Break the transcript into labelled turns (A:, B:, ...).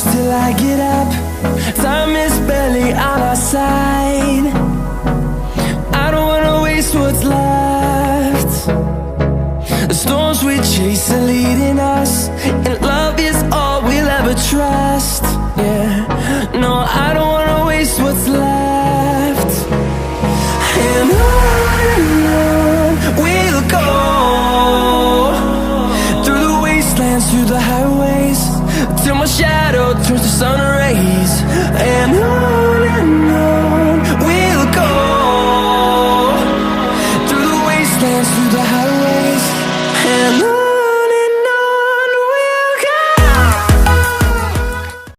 A: push till I get up. Time is barely on our side. I don't wanna waste what's left. The storms we chase are leading us, and love is all we'll ever trust. Yeah, no, I don't wanna waste what's left. And on we'll go, through the wastelands, through the highways, till my shadow turns to sun rays. And on